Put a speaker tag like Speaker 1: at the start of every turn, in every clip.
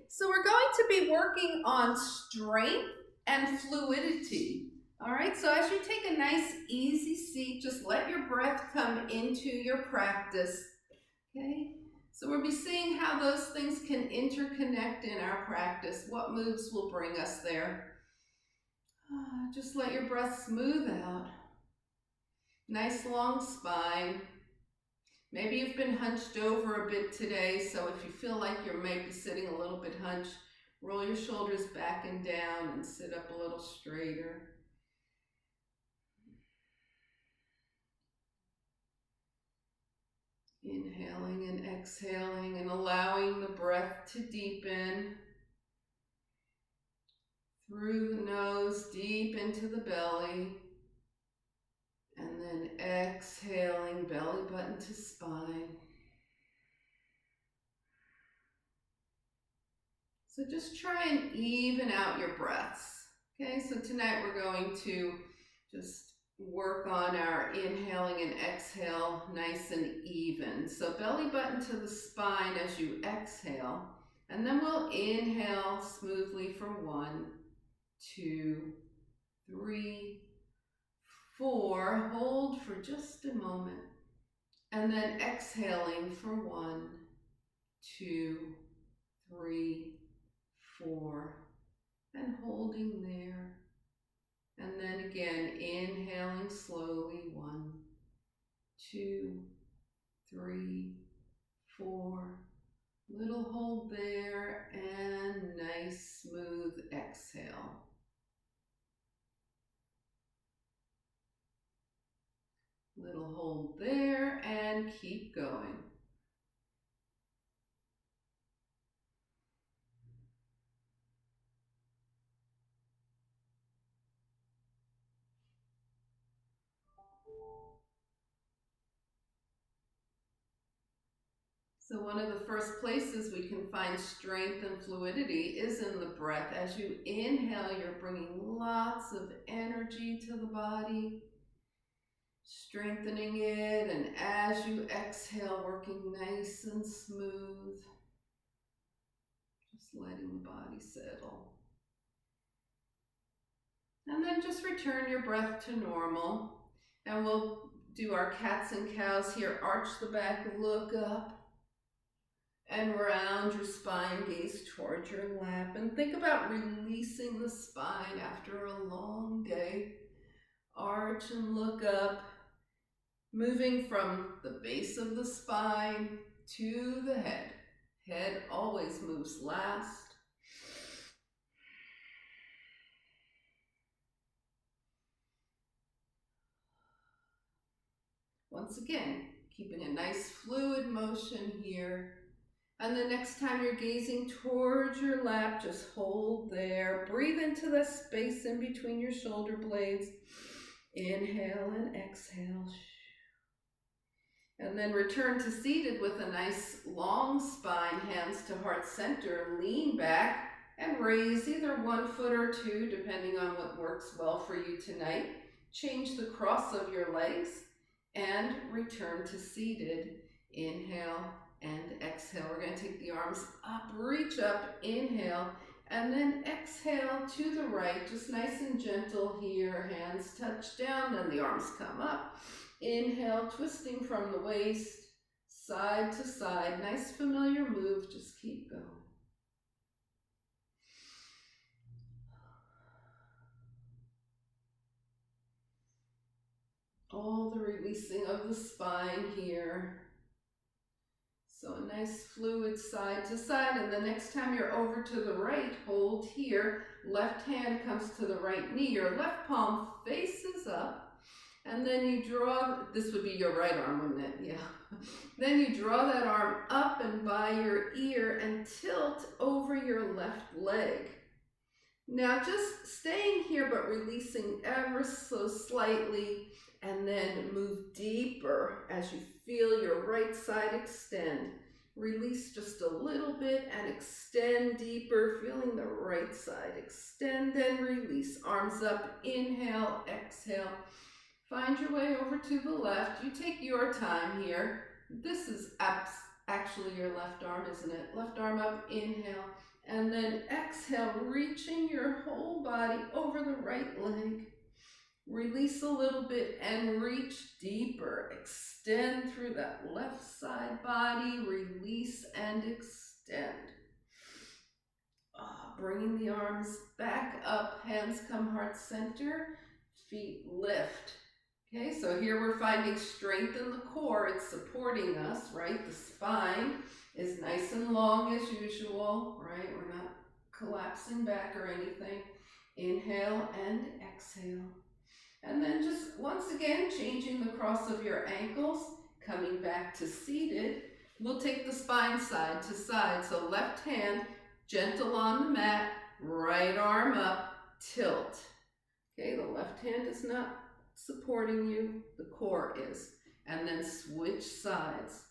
Speaker 1: So we're going to be working on strength and fluidity. All right, so as you take a nice easy seat, just let your breath come into your practice. Okay, so we'll be seeing how those things can interconnect in our practice. What moves will bring us there? Just let your breath smooth out. Nice long spine. Maybe you've been hunched over a bit today, so if you feel like you're maybe sitting a little bit hunched, roll your shoulders back and down and sit up a little straighter. Inhaling and exhaling and allowing the breath to deepen through the nose, deep into the belly. And then exhaling, belly button to spine. So just try and even out your breaths. Okay, so tonight we're going to just work on our inhaling and exhale nice and even. So belly button to the spine as you exhale, and then we'll inhale smoothly for 1, 2, 3, 4. Hold for just a moment, and then exhaling for 1, 2, 3, 4, and holding there. And then again, inhaling slowly, 1, 2, 3, 4. Little hold there, and nice smooth exhale. Little hold there, and keep going. So one of the first places we can find strength and fluidity is in the breath. As you inhale, you're bringing lots of energy to the body, strengthening it, and as you exhale, working nice and smooth, just letting the body settle. And then just return your breath to normal, and we'll do our cats and cows here. Arch the back, look up, and round your spine, gaze towards your lap, and think about releasing the spine after a long day. Arch and look up, moving from the base of the spine to the head. Head always moves last. Once again, keeping a nice fluid motion here. And the next time you're gazing towards your lap, just hold there. Breathe into the space in between your shoulder blades. Inhale and exhale. And then return to seated with a nice long spine, hands to heart center. Lean back and raise either 1 foot or 2, depending on what works well for you tonight. Change the cross of your legs and return to seated. Inhale and exhale. We're going to take the arms up, reach up, inhale, and then exhale to the right, just nice and gentle here. Hands touch down, then the arms come up. Inhale, twisting from the waist, side to side. Nice familiar move, just keep going. All the releasing of the spine here. So a nice fluid side to side, and the next time you're over to the right, hold here. Left hand comes to the right knee. Your left palm faces up, and then you draw, this would be your right arm, wouldn't it? Yeah. Then you draw that arm up and by your ear and tilt over your left leg. Now just staying here but releasing ever so slightly, and then move deeper as you feel your right side extend. Release just a little bit and extend deeper, feeling the right side extend and release. Arms up, inhale, exhale. Find your way over to the left. You take your time here. This is actually your left arm, isn't it? Left arm up, inhale. And then exhale, reaching your whole body over the right leg. Release a little bit and reach deeper. Extend through that left side body. Release and extend. Bringing the arms back up. Hands come heart center. Feet lift. Okay, so here we're finding strength in the core. It's supporting us, right? The spine is nice and long as usual, right? We're not collapsing back or anything. Inhale and exhale. And then just once again, changing the cross of your ankles, coming back to seated. We'll take the spine side to side. So left hand, gentle on the mat, right arm up, tilt. Okay, the left hand is not supporting you, the core is. And then switch sides.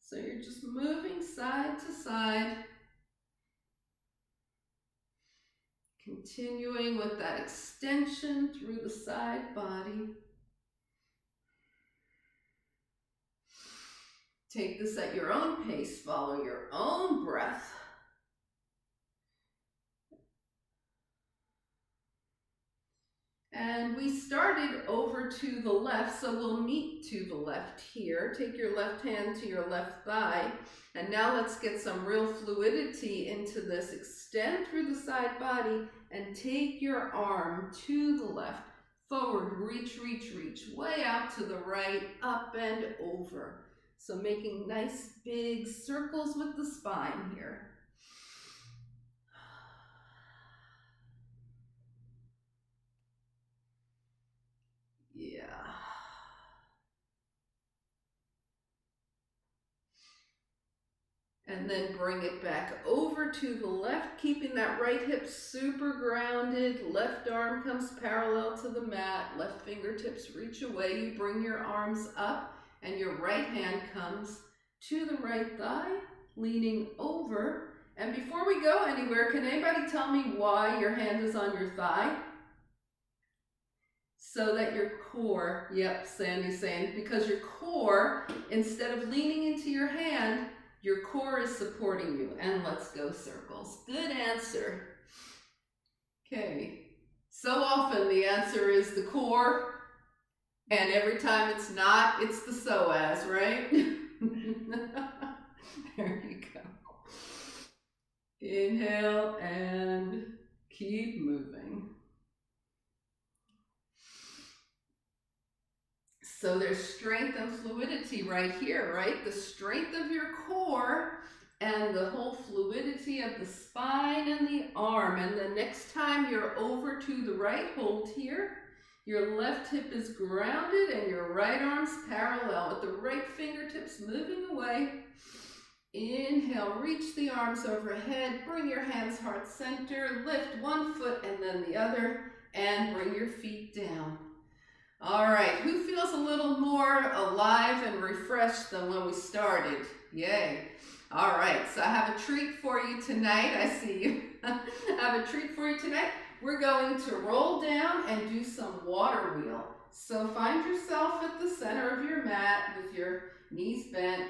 Speaker 1: So you're just moving side to side. Continuing with that extension through the side body. Take this at your own pace, follow your own breath. And we started over to the left, so we'll meet to the left here. Take your left hand to your left thigh. And now let's get some real fluidity into this. Extend through the side body and take your arm to the left. Forward, reach, reach, reach. Way out to the right, up and over. So making nice big circles with the spine here. Yeah. And then bring it back over to the left, keeping that right hip super grounded. Left arm comes parallel to the mat. Left fingertips reach away. You bring your arms up and your right hand comes to the right thigh, leaning over. And before we go anywhere, can anybody tell me why your hand is on your thigh? So that your core, yep, Sandy's saying, because your core, instead of leaning into your hand, your core is supporting you. And let's go circles. Good answer. Okay. So often the answer is the core, and every time it's not, it's the psoas, right? There you go. Inhale and keep moving. So there's strength and fluidity right here, right? The strength of your core and the whole fluidity of the spine and the arm. And the next time you're over to the right, hold here. Your left hip is grounded and your right arm's parallel with the right fingertips moving away. Inhale, reach the arms overhead. Bring your hands heart center. Lift one foot and then the other. And bring your feet down. All right, who feels a little more alive and refreshed than when we started? Yay. All right, so I have a treat for you tonight. I see you. I have a treat for you tonight. We're going to roll down and do some water wheel. So find yourself at the center of your mat with your knees bent,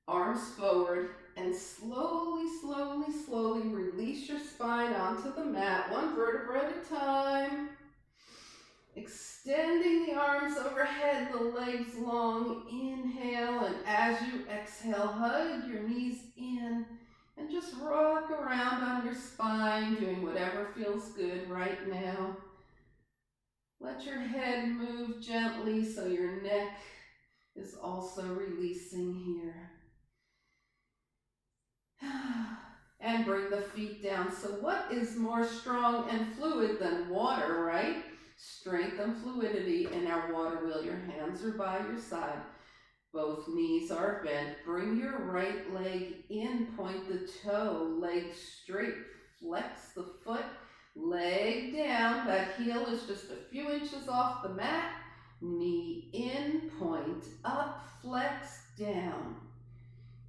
Speaker 1: arms forward, and slowly, slowly, slowly release your spine onto the mat, one vertebra at a time. Extending the arms overhead, the legs long. Inhale, and as you exhale, hug your knees in and just rock around on your spine, doing whatever feels good right now. Let your head move gently so your neck is also releasing here. And bring the feet down. So what is more strong and fluid than water, right? Strength and fluidity in our water wheel. Your hands are by your side. Both knees are bent. Bring your right leg in, point the toe, leg straight. Flex the foot, leg down. That heel is just a few inches off the mat. Knee in, point up, flex down.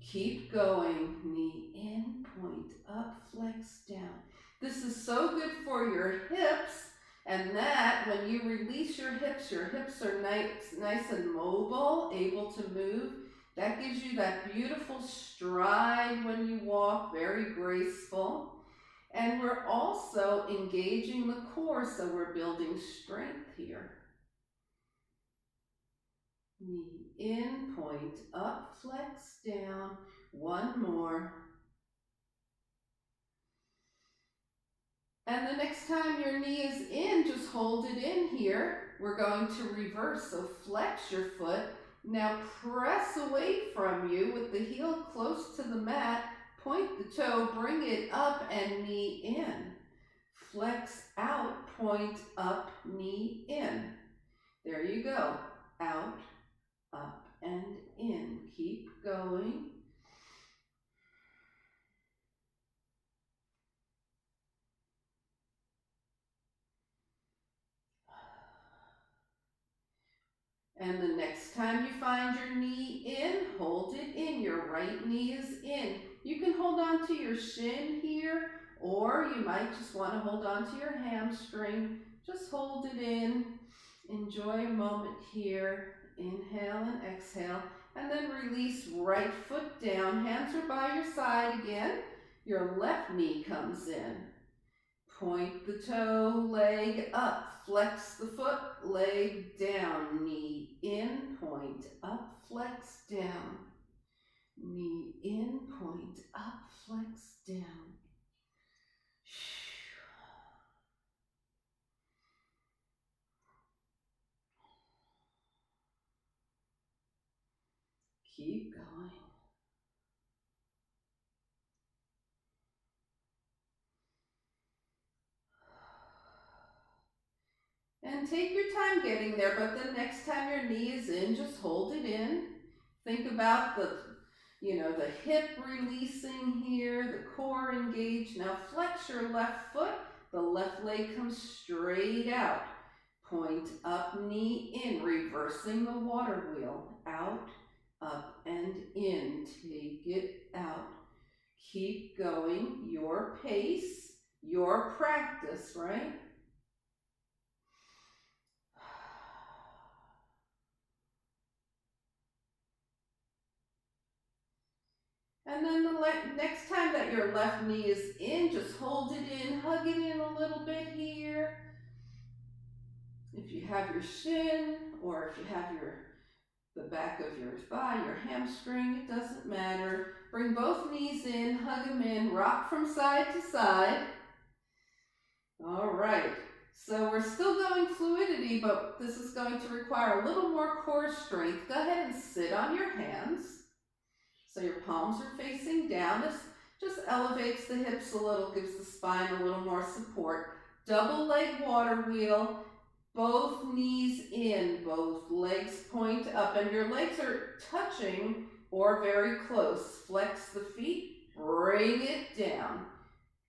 Speaker 1: Keep going. Knee in, point up, flex down. This is so good for your hips. And that, when you release your hips are nice and mobile, able to move. That gives you that beautiful stride when you walk, very graceful. And we're also engaging the core, so we're building strength here. Knee in, point up, flex down. One more. And the next time your knee is in, just hold it in here. We're going to reverse, so flex your foot. Now press away from you with the heel close to the mat. Point the toe, bring it up and knee in. Flex out, point up, knee in. There you go. Out, up, and in. Keep going. And the next time you find your knee in, hold it in. Your right knee is in. You can hold on to your shin here, or you might just want to hold on to your hamstring. Just hold it in. Enjoy a moment here. Inhale and exhale. And then release right foot down. Hands are by your side again. Your left knee comes in. Point the toe, leg up. Flex the foot, leg down. Knee in, point up, flex down. Knee in, point up, flex down. Keep going. And take your time getting there, but the next time your knee is in, just hold it in. Think about the hip releasing here, the core engaged. Now flex your left foot. The left leg comes straight out. Point up, knee in, reversing the water wheel. Out, up, and in. Take it out. Keep going. Your pace, your practice, right? And then the next time that your left knee is in, just hold it in, hug it in a little bit here. If you have your shin, or if you have the back of your thigh, your hamstring, it doesn't matter. Bring both knees in, hug them in, rock from side to side. All right, so we're still going fluidity, but this is going to require a little more core strength. Go ahead and sit on your hands. So your palms are facing down. This just elevates the hips a little, gives the spine a little more support. Double leg water wheel, both knees in, both legs point up, and your legs are touching or very close. Flex the feet, bring it down.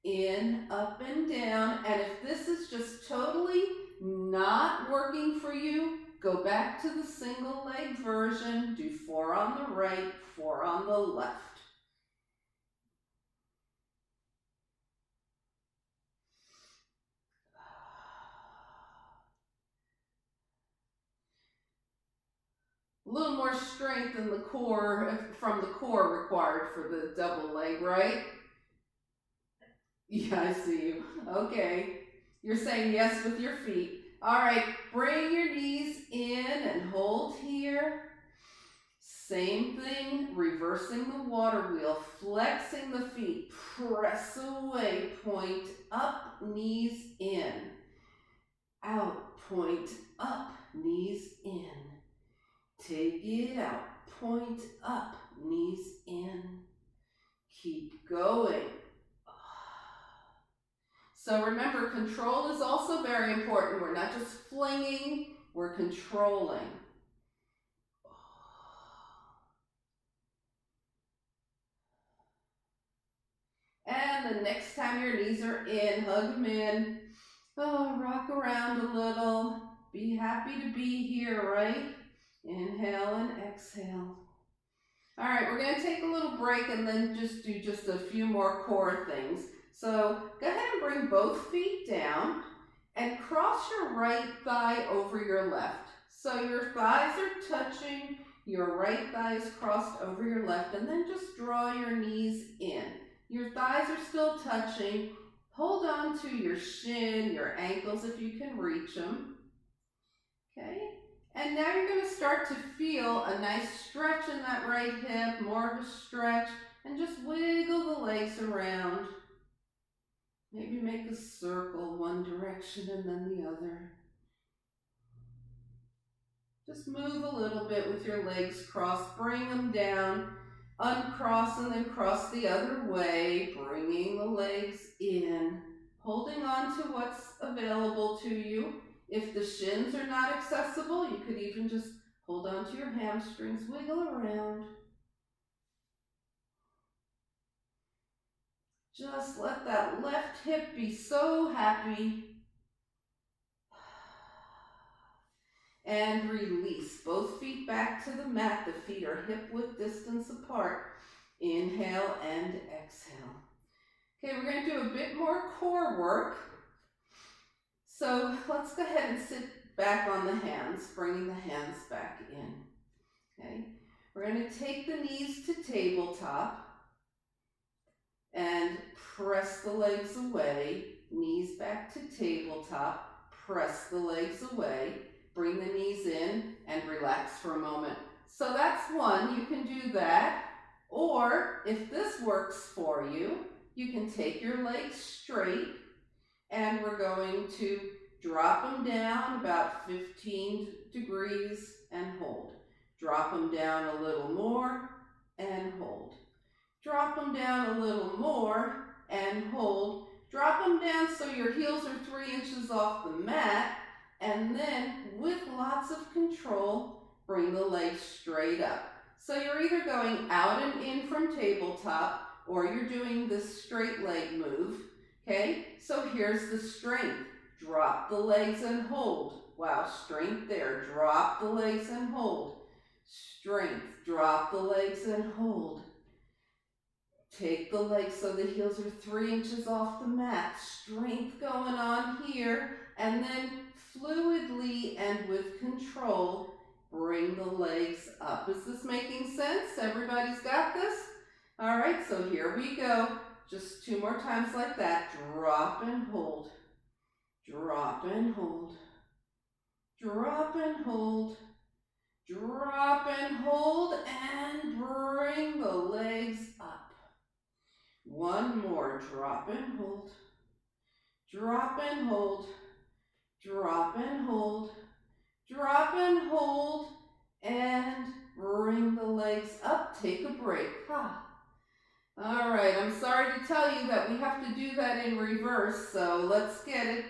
Speaker 1: In, up, and down. And if this is just totally not working for you, go back to the single leg version. Do 4 on the right, 4 on the left. A little more strength in the core, from the core required for the double leg, right? Yeah, I see you. Okay. You're saying yes with your feet. All right, bring your knees in and hold here. Same thing, reversing the water wheel, flexing the feet, press away, point up, knees in. Out, point up, knees in. Take it out, point up, knees in. Keep going. So remember, control is also very important. We're not just flinging, we're controlling. And the next time your knees are in, hug them in. Oh, rock around a little. Be happy to be here, right? Inhale and exhale. All right, we're going to take a little break and then just do a few more core things. So go ahead and bring both feet down and cross your right thigh over your left. So your thighs are touching, Your right thigh is crossed over your left, and then just draw your knees in. Your thighs are still touching. Hold on to your shin, your ankles if you can reach them. Okay? And now you're going to start to feel a nice stretch in that right hip, more of a stretch, and just wiggle the legs around. Maybe make a circle one direction and then the other. Just move a little bit with your legs crossed, bring them down, uncross and then cross the other way, bringing the legs in, holding on to what's available to you. If the shins are not accessible, you could even just hold on to your hamstrings, wiggle around. Just let that left hip be so happy. And release. Both feet back to the mat. The feet are hip-width distance apart. Inhale and exhale. Okay, we're going to do a bit more core work. So let's go ahead and sit back on the hands, bringing the hands back in. Okay, we're going to take the knees to tabletop and press the legs away. Knees back to tabletop, press the legs away. Bring the knees in and relax for a moment. So that's one, you can do that. Or if this works for you, you can take your legs straight and we're going to drop them down about 15 degrees and hold. Drop them down a little more and hold. Drop them down a little more and hold. Drop them down so your heels are 3 inches off the mat. And then, with lots of control, bring the legs straight up. So you're either going out and in from tabletop, or you're doing this straight leg move, okay? So here's the strength. Drop the legs and hold. Wow, strength there. Drop the legs and hold. Strength. Drop the legs and hold. Take the legs so the heels are 3 inches off the mat. Strength going on here. And then fluidly and with control, bring the legs up. Is this making sense? Everybody's got this? All right, so here we go. Just 2 more times like that. Drop and hold. Drop and hold. Drop and hold. Drop and hold, and bring the legs up. 1 more. Drop and hold. Drop and hold. Drop and hold, drop and hold, and bring the legs up. Take a break. All right, I'm sorry to tell you that we have to do that in reverse, so let's get it.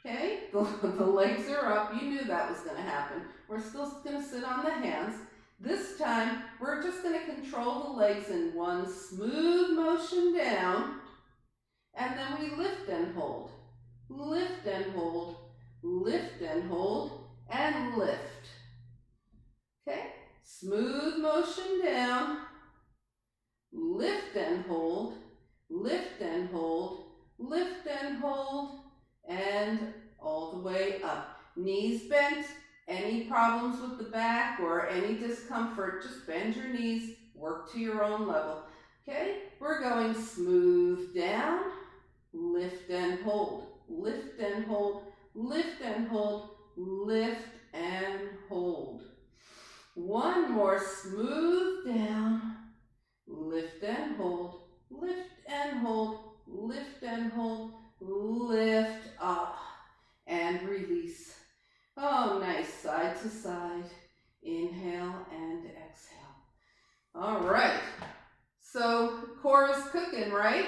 Speaker 1: Okay, the legs are up. You knew that was going to happen. We're still going to sit on the hands. This time, we're just going to control the legs in one smooth motion down, and then we lift and hold. Lift and hold. Lift and hold, and lift. Okay, smooth motion down, lift and hold, lift and hold, lift and hold, and all the way up. Knees bent. Any problems with the back or any discomfort, just bend your knees, work to your own level. Okay, we're going smooth down, lift and hold, lift and hold, lift and hold, lift and hold. 1 more, smooth down, lift and hold, lift and hold, lift and hold, lift up, and release. Oh, nice, side to side, inhale and exhale. All right, so core is cooking, right?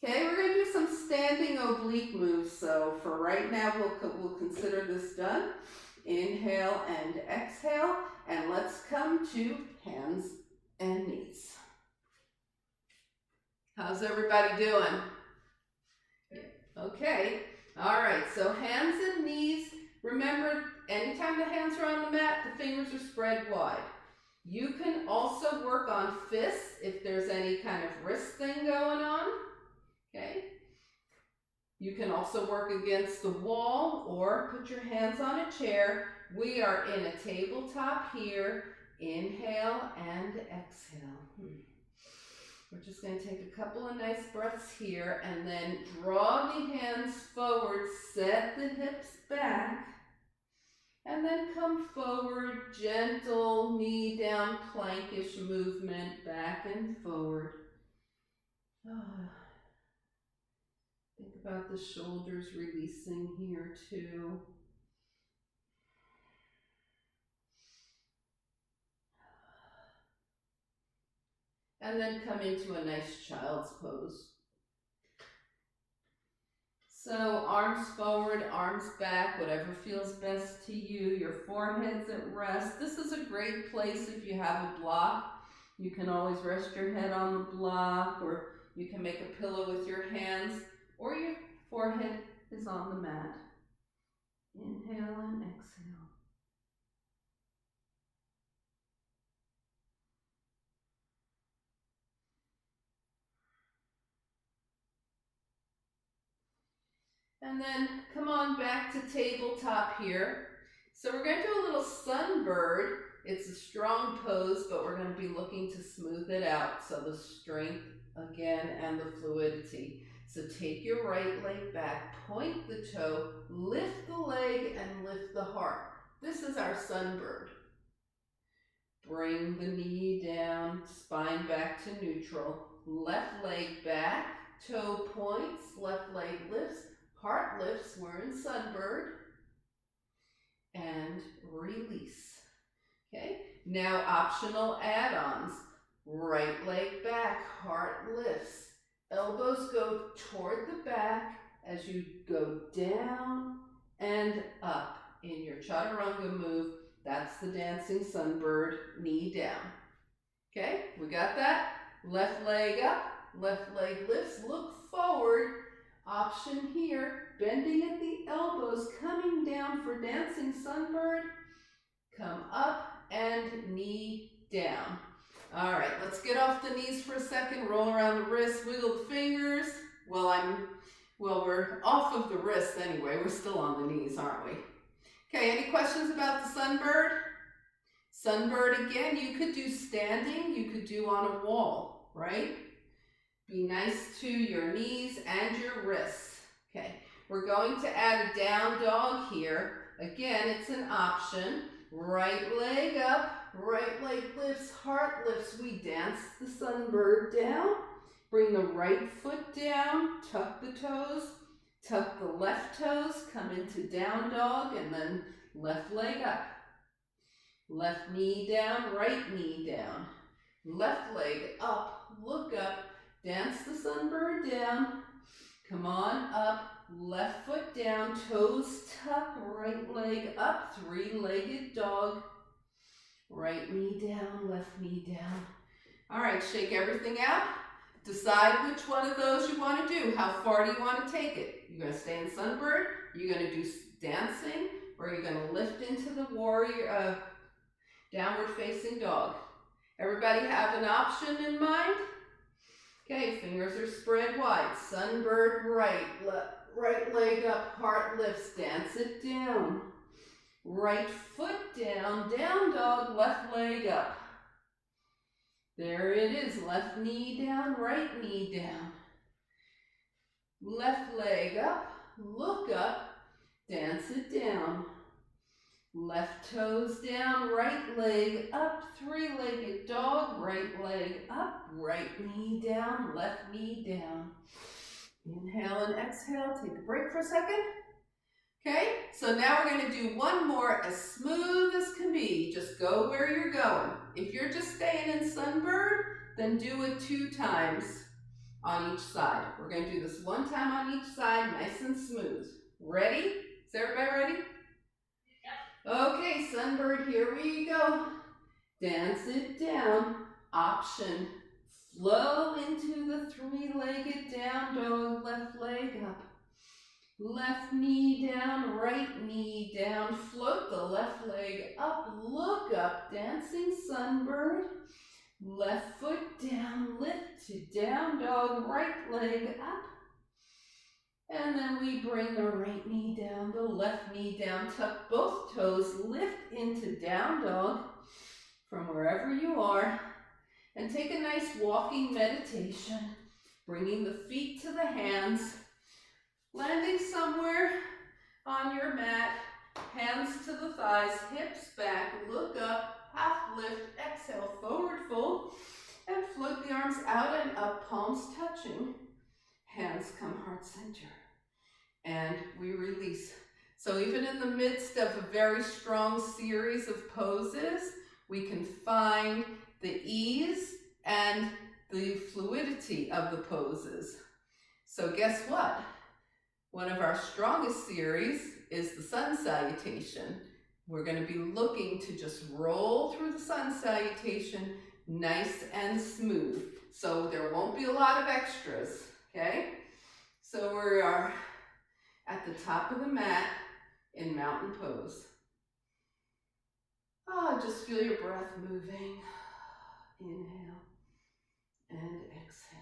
Speaker 1: Okay, we're going to do some standing oblique moves. So for right now, we'll consider this done. Inhale and exhale, and let's come to hands and knees. How's everybody doing? Okay, all right, so hands and knees. Remember, anytime the hands are on the mat, the fingers are spread wide. You can also work on fists if there's any kind of wrist thing going on. Okay, you can also work against the wall or put your hands on a chair. We are in a tabletop here. Inhale and exhale. We're just going to take a couple of nice breaths here and then draw the hands forward, set the hips back, and then come forward, gentle knee down, plankish movement, back and forward. Think about the shoulders releasing here too. And then come into a nice child's pose. So arms forward, arms back, whatever feels best to you. Your forehead's at rest. This is a great place if you have a block. You can always rest your head on the block, or you can make a pillow with your hands, or your forehead is on the mat. Inhale and exhale. And then come on back to tabletop here. So we're going to do a little sunbird. It's a strong pose, but we're going to be looking to smooth it out. So the strength again and the fluidity. So take your right leg back, point the toe, lift the leg and lift the heart. This is our sunbird. Bring the knee down, spine back to neutral. Left leg back, toe points, left leg lifts, heart lifts. We're in sunbird. And release. Okay, now optional add-ons. Right leg back, heart lifts. Elbows go toward the back as you go down and up in your chaturanga move. That's the dancing sunbird, knee down. Okay, we got that? Left leg up, left leg lifts, look forward. Option here, bending at the elbows, coming down for dancing sunbird. Come up and knee down. All right, let's get off the knees for a second. Roll around the wrists, wiggle the fingers. Well, we're off of the wrists anyway. We're still on the knees, aren't we? Okay, any questions about the sunbird? Sunbird again, you could do standing, you could do on a wall, right? Be nice to your knees and your wrists. Okay, we're going to add a down dog here. Again, it's an option. Right leg up, right leg lifts, heart lifts. We dance the sunbird down. Bring the right foot down, tuck the toes, tuck the left toes, come into down dog, and then left leg up. Left knee down, right knee down. Left leg up, look up, dance the sunbird down. Come on up, left foot down, toes tuck, right leg up, three-legged dog. Right knee down, left knee down. All right, shake everything out. Decide which one of those you want to do. How far do you want to take it? You're going to stay in sunbird, you're going to do dancing, or you're going to lift into the warrior, downward facing dog. Everybody have an option in mind? Okay, fingers are spread wide. Sunbird right, right leg up, heart lifts, dance it down. Right foot down, down dog, left leg up. There it is, left knee down, right knee down. Left leg up, look up, dance it down. Left toes down, right leg up, three-legged dog, right leg up, right knee down, left knee down. Inhale and exhale, take a break for a second. Okay, so now we're going to do one more as smooth as can be. Just go where you're going. If you're just staying in sunbird, then do it 2 times on each side. We're going to do this 1 time on each side, nice and smooth. Ready? Is everybody ready? Okay, sunbird, here we go. Dance it down. Option. Flow into the three-legged down dog, left leg up. Left knee down, right knee down. Float the left leg up, look up, dancing sunbird. Left foot down, lift to down dog, right leg up. And then we bring the right knee down, the left knee down, tuck both toes, lift into down dog from wherever you are and take a nice walking meditation, bringing the feet to the hands, landing somewhere on your mat, hands to the thighs, hips back, look up, half lift, exhale, forward fold, and float the arms out and up, palms touching. Hands come heart center. And we release. So even in the midst of a very strong series of poses, we can find the ease and the fluidity of the poses. So guess what? One of our strongest series is the sun salutation. We're going to be looking to just roll through the sun salutation nice and smooth. So there won't be a lot of extras, okay? So we are at the top of the mat in mountain pose. Just feel your breath moving. Inhale and exhale.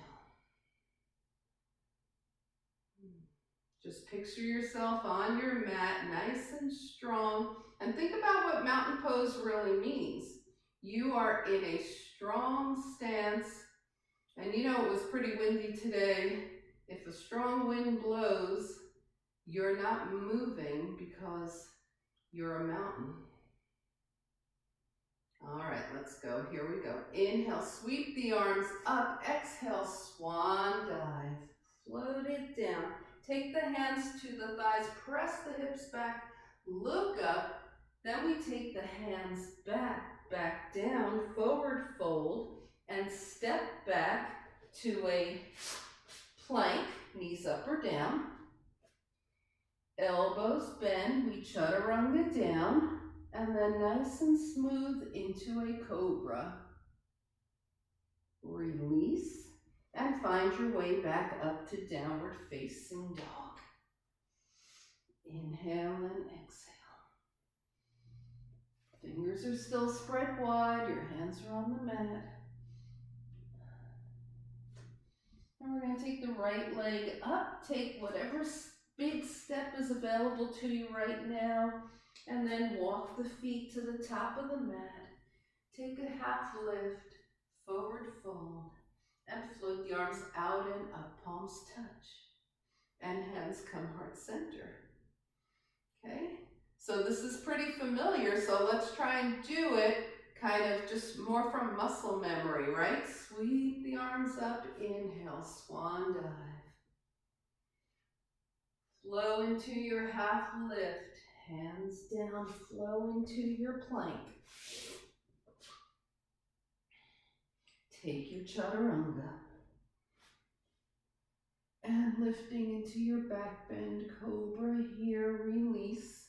Speaker 1: Just picture yourself on your mat, nice and strong, and think about what mountain pose really means. You are in a strong stance, and you know it was pretty windy today. If a strong wind blows, you're not moving because you're a mountain. All right, let's go. Here we go. Inhale, sweep the arms up. Exhale, swan dive. Float it down. Take the hands to the thighs. Press the hips back. Look up. Then we take the hands back down, forward fold, and step back to a plank, knees up or down. Elbows bend, we chaturanga down, and then nice and smooth into a cobra. Release, and find your way back up to downward facing dog. Inhale and exhale. Fingers are still spread wide, your hands are on the mat. And we're going to take the right leg up, take whatever big step is available to you right now, and then walk the feet to the top of the mat. Take a half lift, forward fold, and float the arms out and up, palms touch, and hands come heart center. Okay, so this is pretty familiar, so let's try and do it kind of just more from muscle memory, right? Sweep the arms up, inhale, swan dive. Flow into your half lift, hands down, flow into your plank. Take your chaturanga. And lifting into your back bend cobra here, release.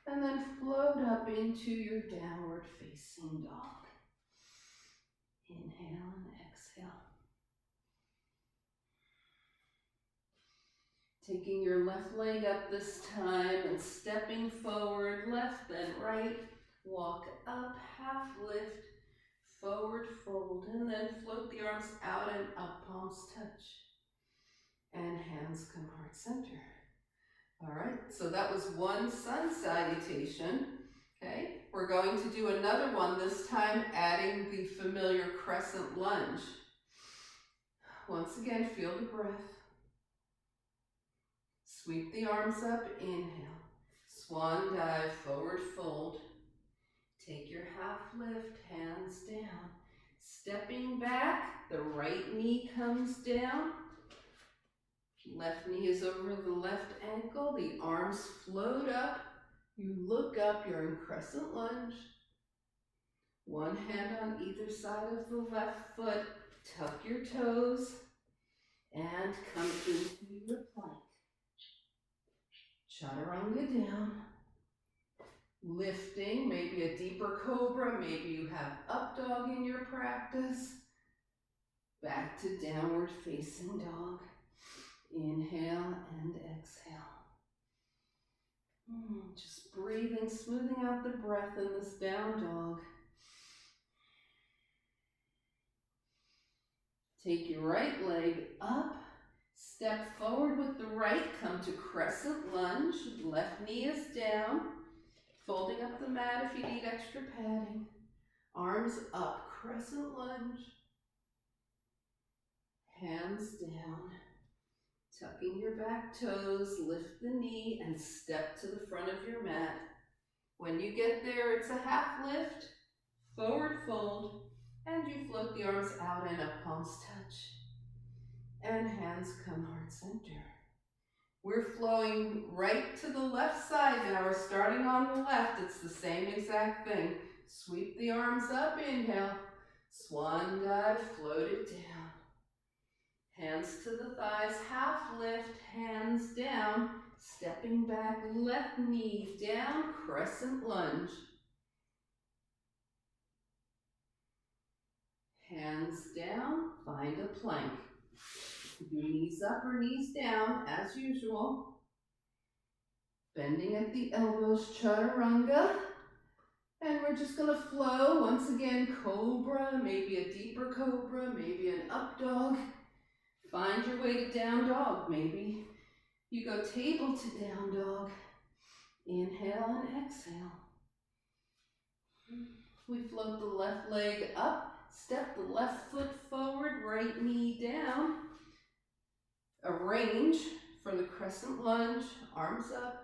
Speaker 1: And then float up into your downward facing dog. Inhale and exhale. Taking your left leg up this time and stepping forward, left then right. Walk up, half lift, forward fold, and then float the arms out and up, palms touch. And hands come heart center. All right, so that was one sun salutation. Okay, we're going to do another one, this time adding the familiar crescent lunge. Once again, feel the breath. Sweep the arms up, inhale. Swan dive, forward fold. Take your half lift, hands down. Stepping back, the right knee comes down. Left knee is over the left ankle, the arms float up. You look up, you're in crescent lunge. One hand on either side of the left foot. Tuck your toes and come into your plank. Chaturanga down. Lifting, maybe a deeper cobra, maybe you have up dog in your practice. Back to downward facing dog. Inhale and exhale. Just breathing, smoothing out the breath in this down dog. Take your right leg up, step forward with the right, come to crescent lunge, left knee is down, folding up the mat if you need extra padding. Arms up, crescent lunge. Hands down. Tucking your back toes, lift the knee and step to the front of your mat. When you get there, it's a half lift, forward fold, and you float the arms out and up, palms touch. And hands come heart center. We're flowing right to the left side now. We're starting on the left. It's the same exact thing. Sweep the arms up, inhale. Swan dive, float it down. Hands to the thighs, half lift, hands down. Stepping back, left knee down, crescent lunge. Hands down, find a plank. Knees up or knees down, as usual. Bending at the elbows, chaturanga. And we're just gonna flow, once again, cobra, maybe a deeper cobra, maybe an up dog. Find your way to down dog, maybe you go table to down dog. Inhale and exhale. We float the left leg up, step the left foot forward, right knee down. Arrange for the crescent lunge, arms up,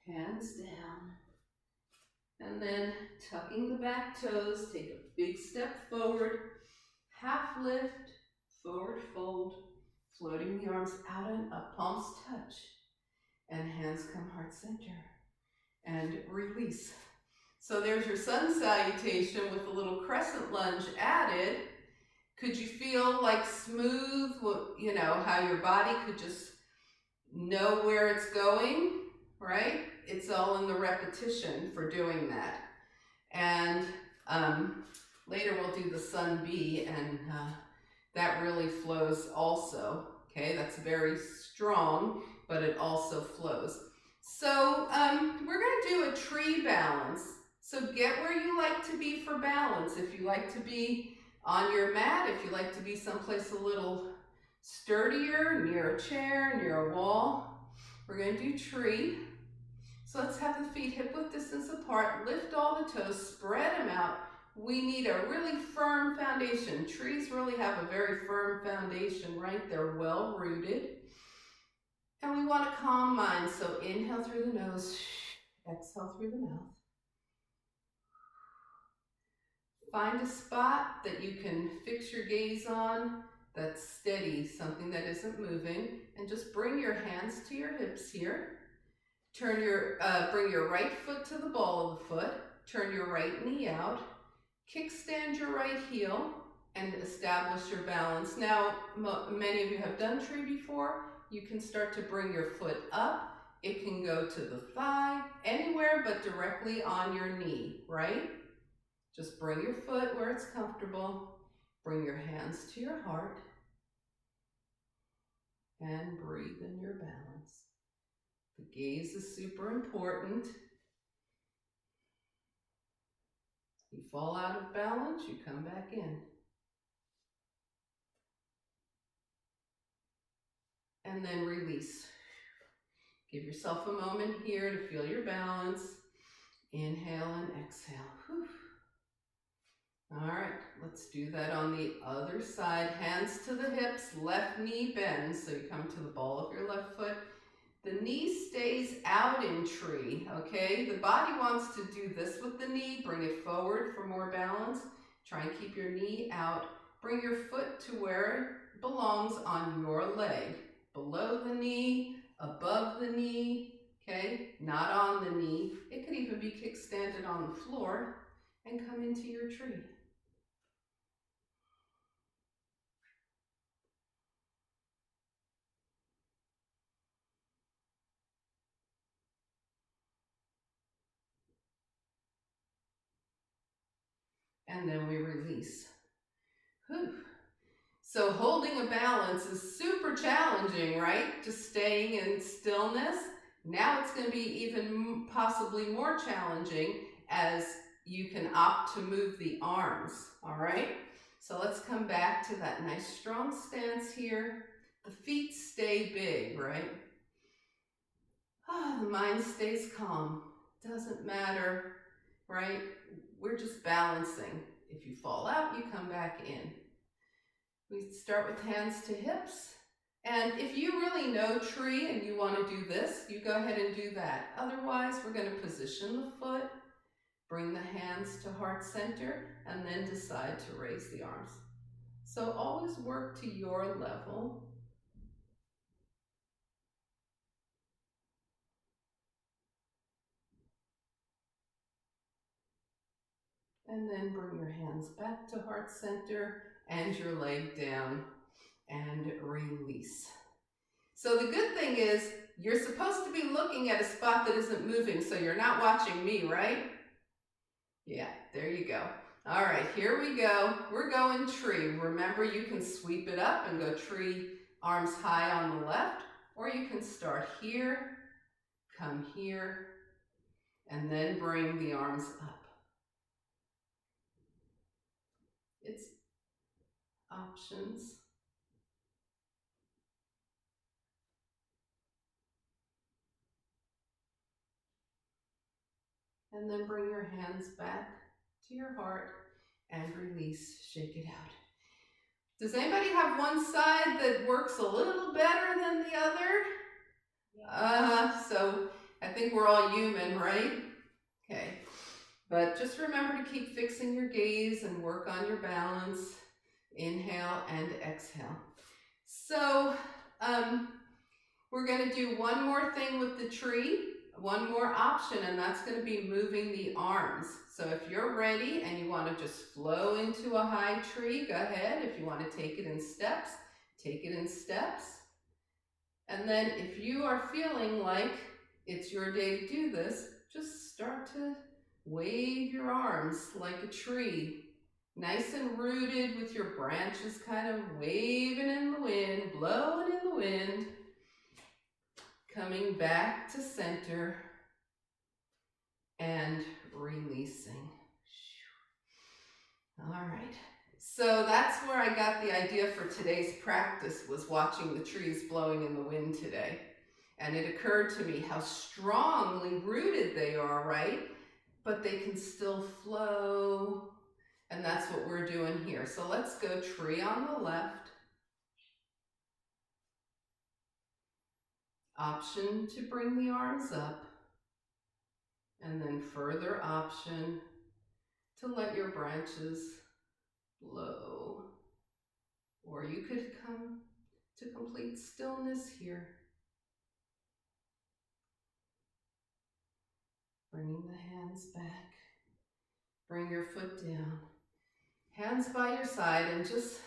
Speaker 1: hands down. And then tucking the back toes, take a big step forward, half lift, forward fold, floating the arms out and up, palms touch, and hands come heart center, and release. So there's your sun salutation with a little crescent lunge added. Could you feel like smooth, you know, how your body could just know where it's going, right? It's all in the repetition for doing that. And later we'll do the sun B, and that really flows also, okay? That's very strong, but it also flows. So we're gonna do a tree balance. So get where you like to be for balance. If you like to be on your mat, if you like to be someplace a little sturdier, near a chair, near a wall, we're gonna do tree. So let's have the feet hip width distance apart, lift all the toes, spread them out. We need a really firm foundation. Trees really have a very firm foundation, right? They're well rooted. And we want a calm mind, so inhale through the nose, exhale through the mouth. Find a spot that you can fix your gaze on that's steady, something that isn't moving, and just bring your hands to your hips here. Bring your right foot to the ball of the foot, turn your right knee out, kickstand your right heel, and establish your balance. Now, many of you have done tree before. You can start to bring your foot up. It can go to the thigh, anywhere but directly on your knee, right? Just bring your foot where it's comfortable. Bring your hands to your heart. And breathe in your balance. The gaze is super important. You fall out of balance, you come back in. And then release. Give yourself a moment here to feel your balance. Inhale and exhale. Whew. All right, let's do that on the other side. Hands to the hips, left knee bends. So you come to the ball of your left foot. The knee stays out in tree, okay? The body wants to do this with the knee. Bring it forward for more balance. Try and keep your knee out. Bring your foot to where it belongs on your leg. Below the knee, above the knee, okay? Not on the knee. It could even be kickstanded on the floor and come into your tree. And then we release. Whew. So holding a balance is super challenging, right? Just staying in stillness. Now it's going to be even possibly more challenging as you can opt to move the arms, all right? So let's come back to that nice strong stance here. The feet stay big, right? The mind stays calm. Doesn't matter right? We're just balancing. If you fall out, you come back in. We start with hands to hips. And if you really know tree and you want to do this, you go ahead and do that. Otherwise, we're going to position the foot, bring the hands to heart center, and then decide to raise the arms. So always work to your level. And then bring your hands back to heart center and your leg down and release. So the good thing is you're supposed to be looking at a spot that isn't moving, so you're not watching me, right? Yeah, there you go. All right, here we go. We're going tree. Remember, you can sweep it up and go tree, arms high on the left, or you can start here, come here, and then bring the arms up. It's options. And then bring your hands back to your heart and release, shake it out. Does anybody have one side that works a little better than the other? So I think we're all human, right? Okay. But just remember to keep fixing your gaze and work on your balance. Inhale and exhale. So we're going to do one more thing with the tree, one more option, and that's going to be moving the arms. So if you're ready and you want to just flow into a high tree, go ahead. If you want to take it in steps, take it in steps. And then if you are feeling like it's your day to do this, just start to wave your arms like a tree. Nice and rooted with your branches kind of waving in the wind, blowing in the wind. Coming back to center and releasing. All right. So that's where I got the idea for today's practice, was watching the trees blowing in the wind today. And it occurred to me how strongly rooted they are, right? But they can still flow. And that's what we're doing here. So let's go tree on the left. Option to bring the arms up. And then further option to let your branches blow. Or you could come to complete stillness here. Bringing the hands back. Bring your foot down. Hands by your side, and just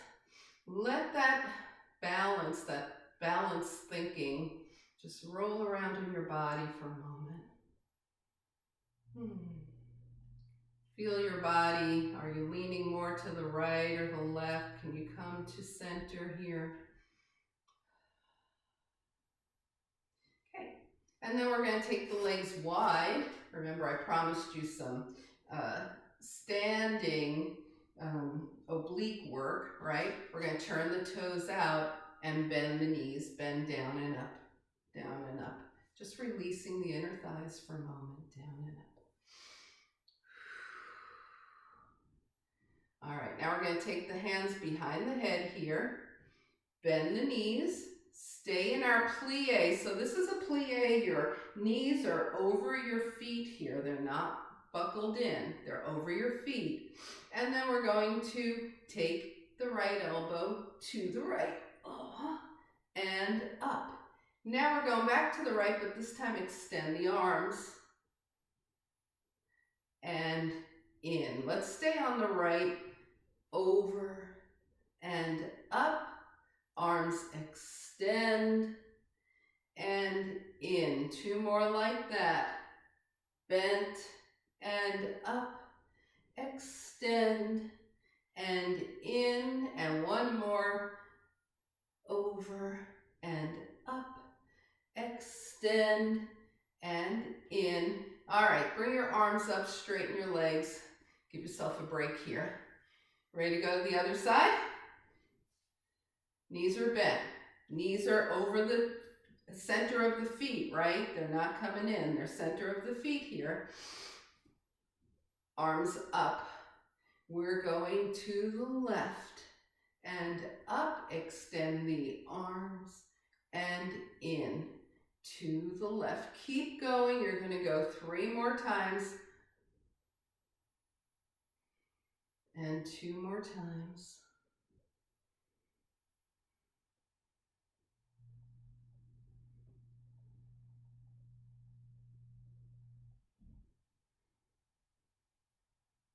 Speaker 1: let that balance thinking just roll around in your body for a moment. Feel your body. Are you leaning more to the right or the left? Can you come to center here? Okay, and then we're going to take the legs wide. Remember, I promised you some standing oblique work, right? We're going to turn the toes out and bend the knees, bend down and up, down and up. Just releasing the inner thighs for a moment, down and up. All right, now we're going to take the hands behind the head here, bend the knees, stay in our plie. So this is a plie. Your knees are over your feet here. They're not buckled in. They're over your feet. And then we're going to take the right elbow to the right and up. Now we're going back to the right, but this time extend the arms and in. Let's stay on the right, over and up. Arms extend and in. Two more like that. Bent and up. Extend and in. And one more. Over and up. Extend and in. All right, bring your arms up, straighten your legs. Give yourself a break here. Ready to go to the other side? Knees are bent. Knees are over the center of the feet, right? They're not coming in. They're center of the feet here. Arms up. We're going to the left and up. Extend the arms and in to the left. Keep going. You're going to go 3 more times and 2 more times.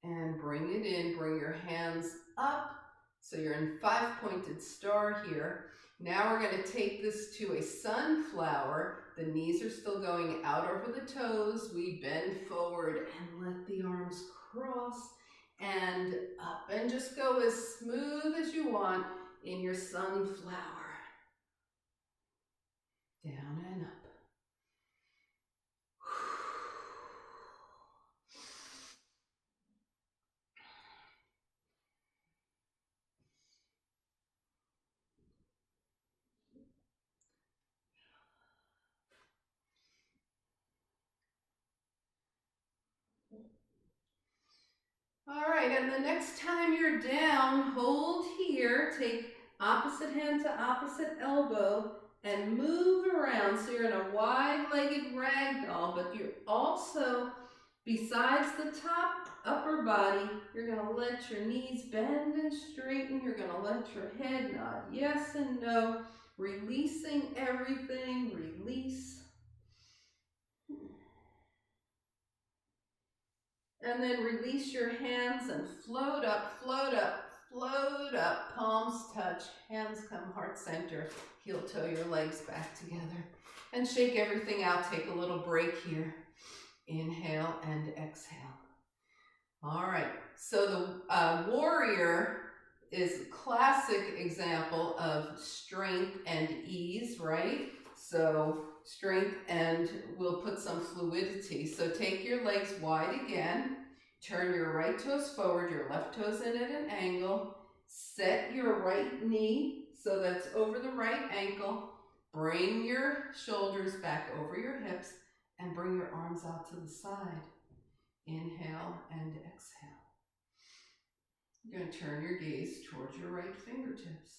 Speaker 1: And bring it in, bring your hands up. So you're in 5-pointed star here. Now we're going to take this to a sunflower. The knees are still going out over the toes. We bend forward and let the arms cross and up. And just go as smooth as you want in your sunflower. Down and up. All right, and the next time you're down, hold here, take opposite hand to opposite elbow and move around. So you're in a wide-legged ragdoll, but you're also, besides the top upper body, you're gonna let your knees bend and straighten. You're gonna let your head nod yes and no, releasing everything, release. And then release your hands and float up, float up, float up. Palms touch, hands come heart center. Heel toe your legs back together. And shake everything out. Take a little break here. Inhale and exhale. All right, so the warrior is a classic example of strength and ease, right? So strength, and we'll put some fluidity. So take your legs wide again. Turn your right toes forward, your left toes in at an angle. Set your right knee so that's over the right ankle. Bring your shoulders back over your hips and bring your arms out to the side. Inhale and exhale. You're going to turn your gaze towards your right fingertips.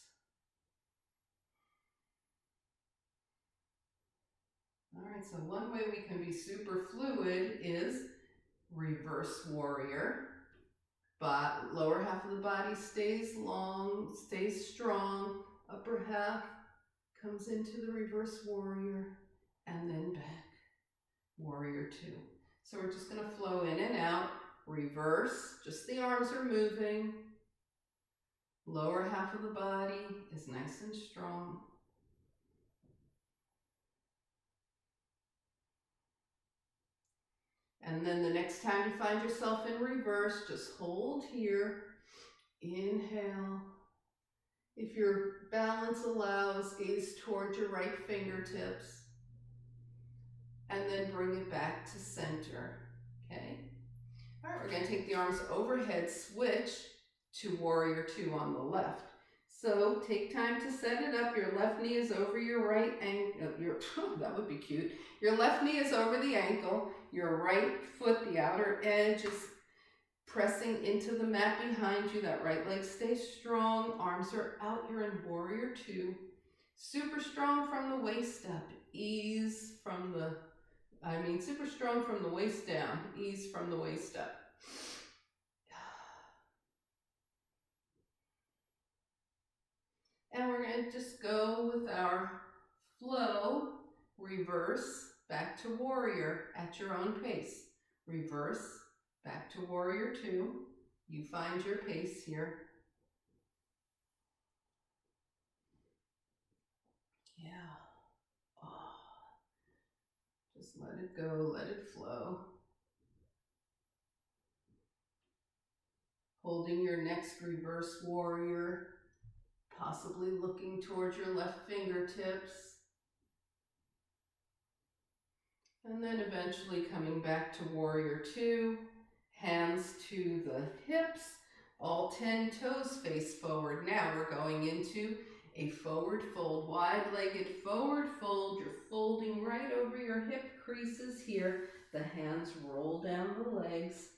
Speaker 1: All right, so one way we can be super fluid is reverse warrior. But lower half of the body stays long, stays strong. Upper half comes into the reverse warrior and then back. Warrior 2. So we're just going to flow in and out. Reverse, just the arms are moving. Lower half of the body is nice and strong. And then the next time you find yourself in reverse, just hold here. Inhale. If your balance allows, gaze towards your right fingertips. And then bring it back to center. Okay? All right, we're going to take the arms overhead, switch to warrior 2 on the left. So take time to set it up. Your left knee is over your right ankle. That would be cute. Your left knee is over the ankle. Your right foot, the outer edge, is pressing into the mat behind you. That right leg stays strong. Arms are out. You're in warrior 2. Super strong from the waist up. Ease from the, super strong from the waist down. Ease from the waist up. And we're going to just go with our flow, reverse, back to warrior at your own pace. Reverse, back to warrior 2. You find your pace here. Yeah. Oh. Just let it go, let it flow. Holding your next reverse warrior, possibly looking towards your left fingertips. And then eventually coming back to warrior 2, hands to the hips, all 10 toes face forward. Now we're going into a forward fold, wide-legged forward fold. You're folding right over your hip creases here. The hands roll down the legs.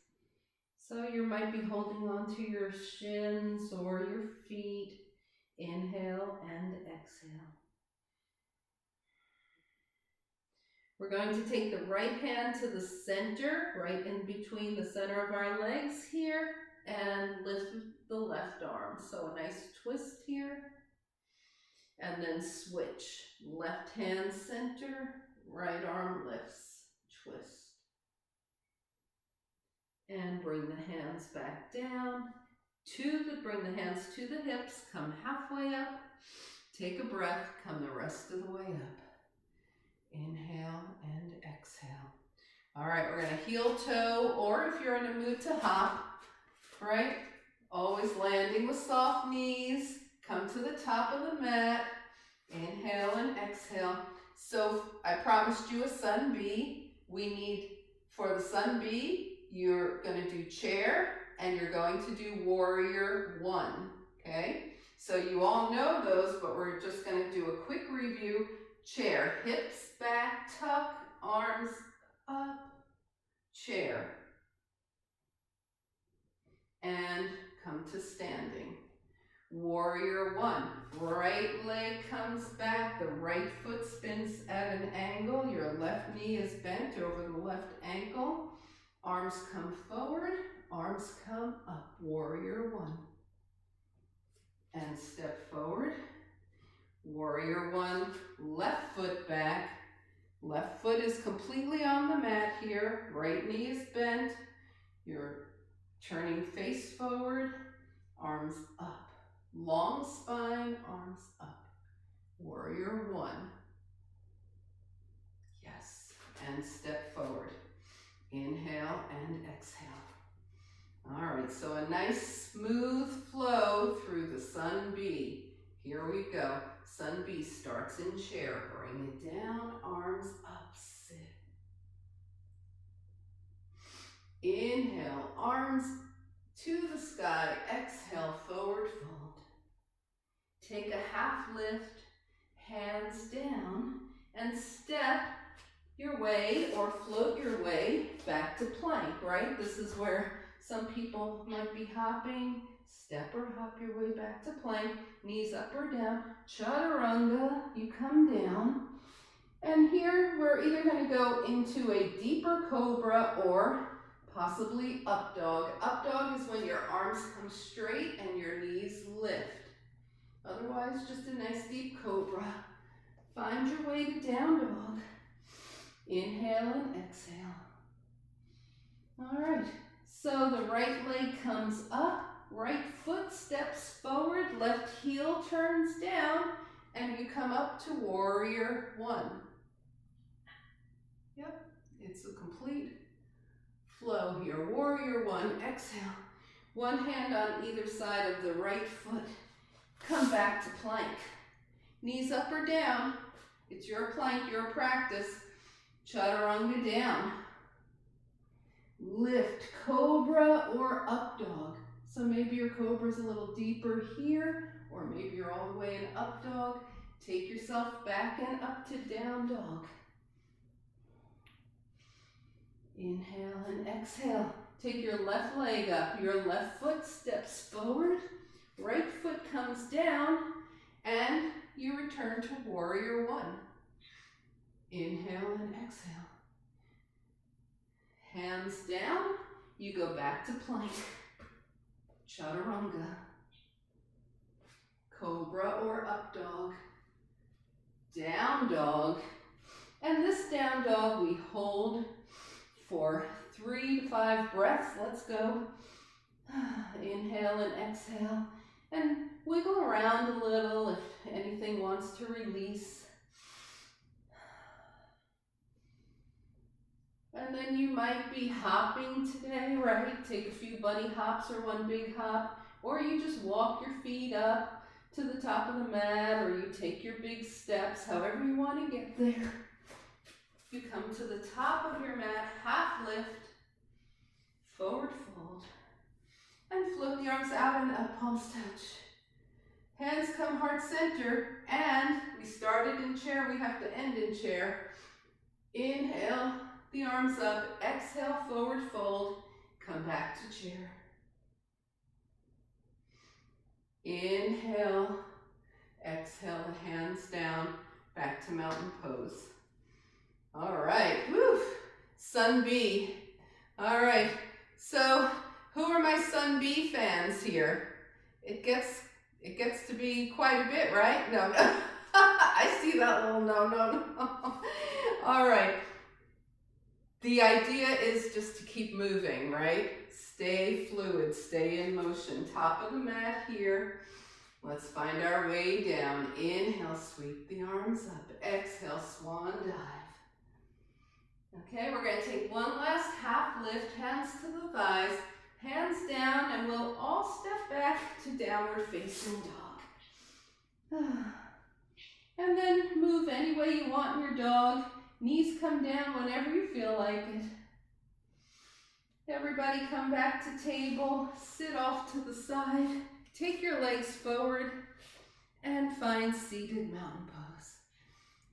Speaker 1: So you might be holding on to your shins or your feet. Inhale and exhale. We're going to take the right hand to the center, right in between the center of our legs here, and lift the left arm. So a nice twist here. And then switch. Left hand center, right arm lifts, twist. And bring the hands back down. Bring the hands to the hips, come halfway up. Take a breath, come the rest of the way up. Inhale and exhale. All right, we're gonna heel toe, or if you're in a mood to hop, right? Always landing with soft knees. Come to the top of the mat. Inhale and exhale. So I promised you a sun B. We need, for the sun B, you're gonna do chair and you're going to do warrior one, okay? So you all know those, but we're just gonna do a quick review. Chair, hips back, tuck, arms up, chair. And come to standing. Warrior one, right leg comes back, the right foot spins at an angle, your left knee is bent over the left ankle, arms come forward, arms come up, warrior one. And step forward, warrior one, left foot back, left foot is completely on the mat here, right knee is bent, you're turning face forward, arms up. Long spine, arms up. Warrior one. Yes. And step forward. Inhale and exhale. All right, so a nice smooth flow through the sun B. Here we go. Sun B starts in chair. Bring it down, arms up, sit. Inhale, arms to the sky. Exhale, forward fold. Take a half lift, hands down, and step your way or float your way back to plank, right? This is where some people might be hopping. Step or hop your way back to plank, knees up or down. Chaturanga, you come down. And here we're either going to go into a deeper cobra or possibly up dog. Up dog is when your arms come straight and your knees lift. Otherwise, just a nice deep cobra. Find your way to down dog. Inhale and exhale. All right, so the right leg comes up, right foot steps forward, left heel turns down, and you come up to warrior one. Yep, it's a complete flow here. Warrior one, exhale. One hand on either side of the right foot. Come back to plank. Knees up or down. It's your plank, your practice. Chaturanga down. Lift, cobra or up dog. So maybe your cobra's a little deeper here, or maybe you're all the way in up dog. Take yourself back and up to down dog. Inhale and exhale. Take your left leg up. Your left foot steps forward. Right foot comes down, and you return to warrior one. Inhale and exhale. Hands down, you go back to plank. Chaturanga. Cobra or up dog. Down dog. And this down dog we hold for 3 to 5 breaths. Let's go. Inhale and exhale. And wiggle around a little if anything wants to release. And then you might be hopping today, right? Take a few bunny hops or one big hop. Or you just walk your feet up to the top of the mat, or you take your big steps, however you want to get there. You come to the top of your mat, half lift, forward fold. And float the arms out and up, palms touch. Hands come heart center, and we started in chair, we have to end in chair. Inhale, the arms up, exhale, forward fold. Come back to chair. Inhale, exhale the hands down, back to mountain pose. All right, woo, Sun B. All right, so who are my Sun B fans here? It gets to be quite a bit, right? No, I see that little no. All right, the idea is just to keep moving, right? Stay fluid, stay in motion. Top of the mat here. Let's find our way down. Inhale, sweep the arms up. Exhale, swan dive. Okay, we're going to take one last half lift, hands to the thighs, hands down, and we'll all step back to downward facing dog. And then move any way you want in your dog. Knees come down whenever you feel like it. Everybody come back to table, sit off to the side, take your legs forward, and find seated mountain pose.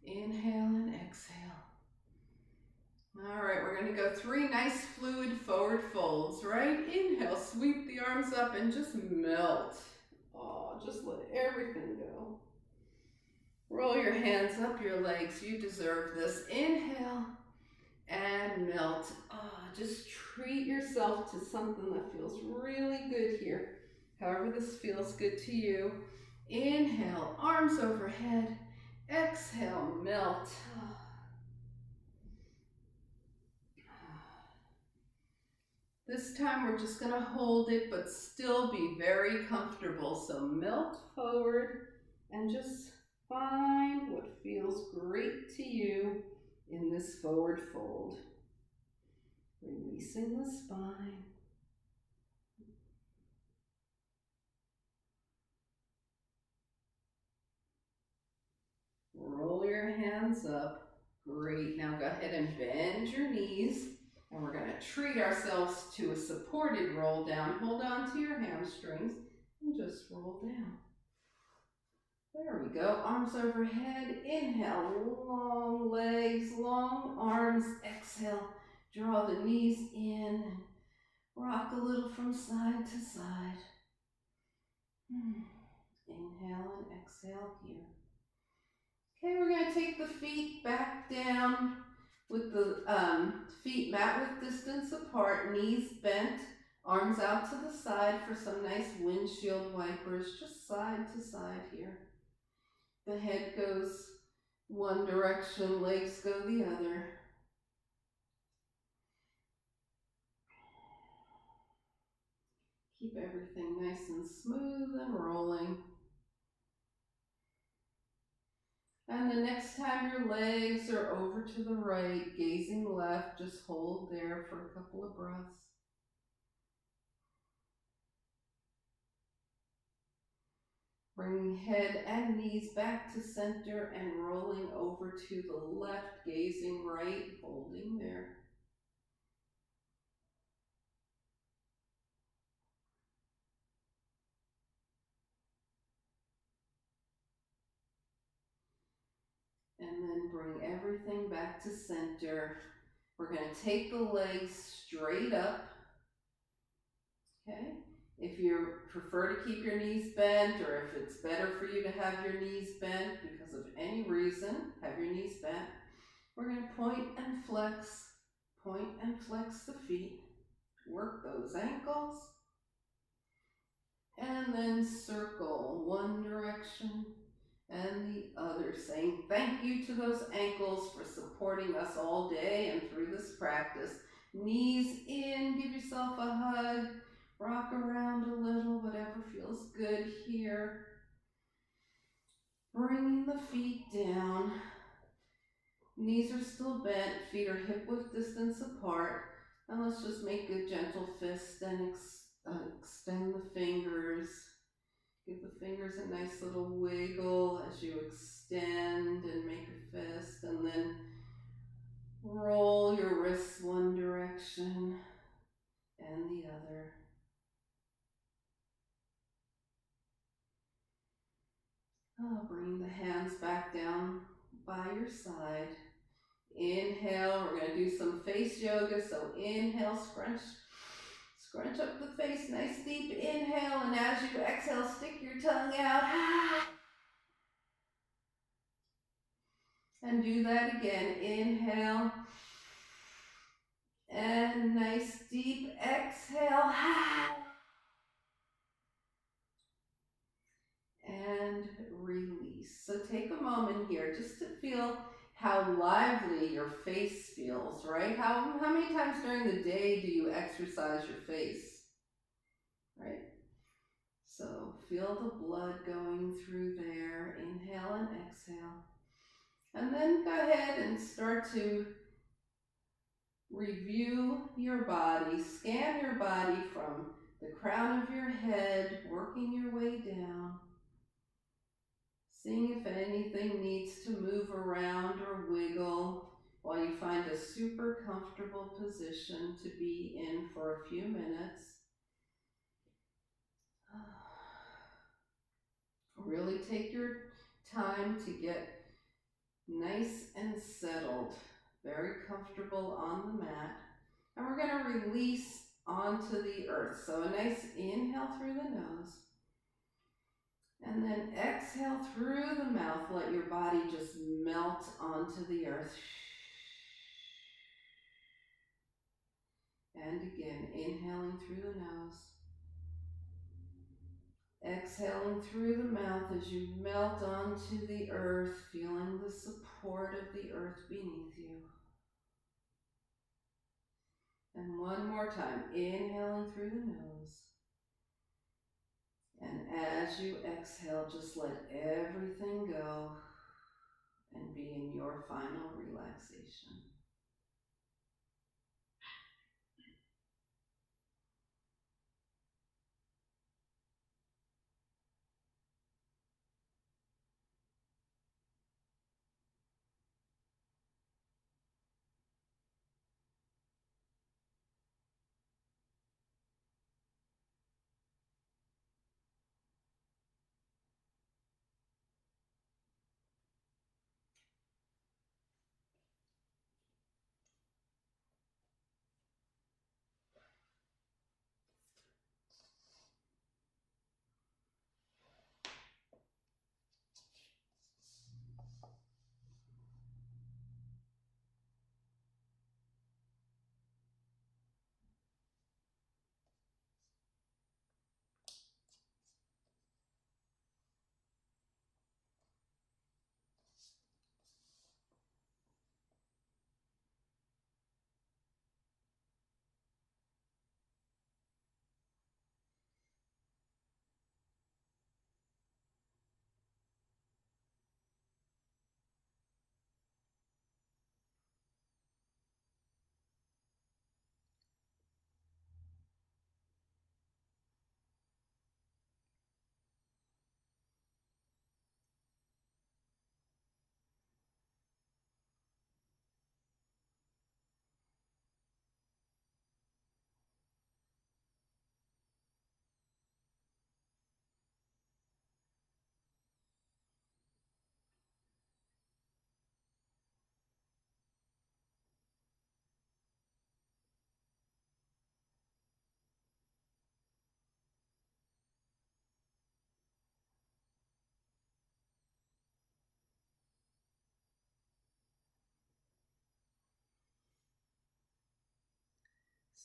Speaker 1: Inhale and exhale. All right, we're going to go 3 nice fluid forward folds, right? Inhale, sweep the arms up and just melt. Oh, just let everything go. Roll your hands up your legs. You deserve this. Inhale and melt. Oh, just treat yourself to something that feels really good here. However this feels good to you. Inhale, arms overhead. Exhale, melt. This time we're just going to hold it, but still be very comfortable. So melt forward and just find what feels great to you in this forward fold. Releasing the spine. Roll your hands up. Great. Now go ahead and bend your knees. And we're going to treat ourselves to a supported roll down. Hold on to your hamstrings and just roll down. There we go. Arms overhead. Inhale. Long legs, long arms. Exhale. Draw the knees in and rock a little from side to side. Inhale and exhale here. Okay, we're going to take the feet back down with the feet mat width distance apart, knees bent, arms out to the side for some nice windshield wipers, just side to side here. The head goes one direction, legs go the other. Keep everything nice and smooth and rolling. And the next time your legs are over to the right, gazing left, just hold there for a couple of breaths. Bringing head and knees back to center and rolling over to the left, gazing right, holding there. And then bring everything back to center. We're going to take the legs straight up. Okay? If you prefer to keep your knees bent, or if it's better for you to have your knees bent because of any reason, have your knees bent. We're going to point and flex the feet. Work those ankles. And then circle one direction and the other, saying thank you to those ankles for supporting us all day and through this practice. Knees in, give yourself a hug, rock around a little, whatever feels good here. Bringing the feet down. Knees are still bent, feet are hip width distance apart. And let's just make a gentle fist and extend the fingers. Give the fingers a nice little wiggle as you extend and make a fist, and then roll your wrists one direction and the other. Bring the hands back down by your side. Inhale, we're going to do some face yoga, so inhale, scrunch Scrunch up the face, nice deep inhale, and as you exhale, stick your tongue out. And do that again. Inhale. And nice deep exhale. And release. So take a moment here just to feel how lively your face feels, right? How many times during the day do you exercise your face, right? So feel the blood going through there. Inhale and exhale. And then go ahead and start to review your body. Scan your body from the crown of your head, working your way down. Seeing if anything needs to move around or wiggle while you find a super comfortable position to be in for a few minutes. Really take your time to get nice and settled, very comfortable on the mat. And we're going to release onto the earth. So a nice inhale through the nose. And then exhale through the mouth. Let your body just melt onto the earth. And again, inhaling through the nose. Exhaling through the mouth as you melt onto the earth, feeling the support of the earth beneath you. And one more time, inhaling through the nose. And as you exhale, just let everything go and be in your final relaxation.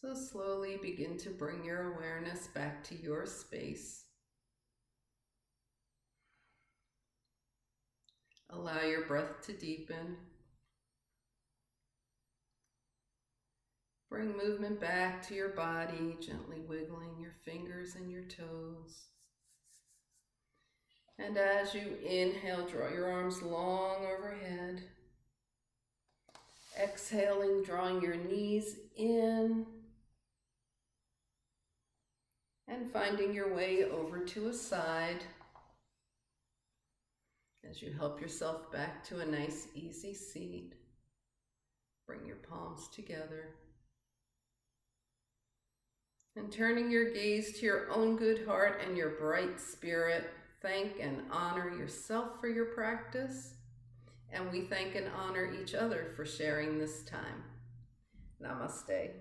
Speaker 1: So slowly begin to bring your awareness back to your space. Allow your breath to deepen. Bring movement back to your body, gently wiggling your fingers and your toes. And as you inhale, draw your arms long overhead. Exhaling, drawing your knees in. And finding your way over to a side as you help yourself back to a nice, easy seat. Bring your palms together. And turning your gaze to your own good heart and your bright spirit, thank and honor yourself for your practice. And we thank and honor each other for sharing this time. Namaste.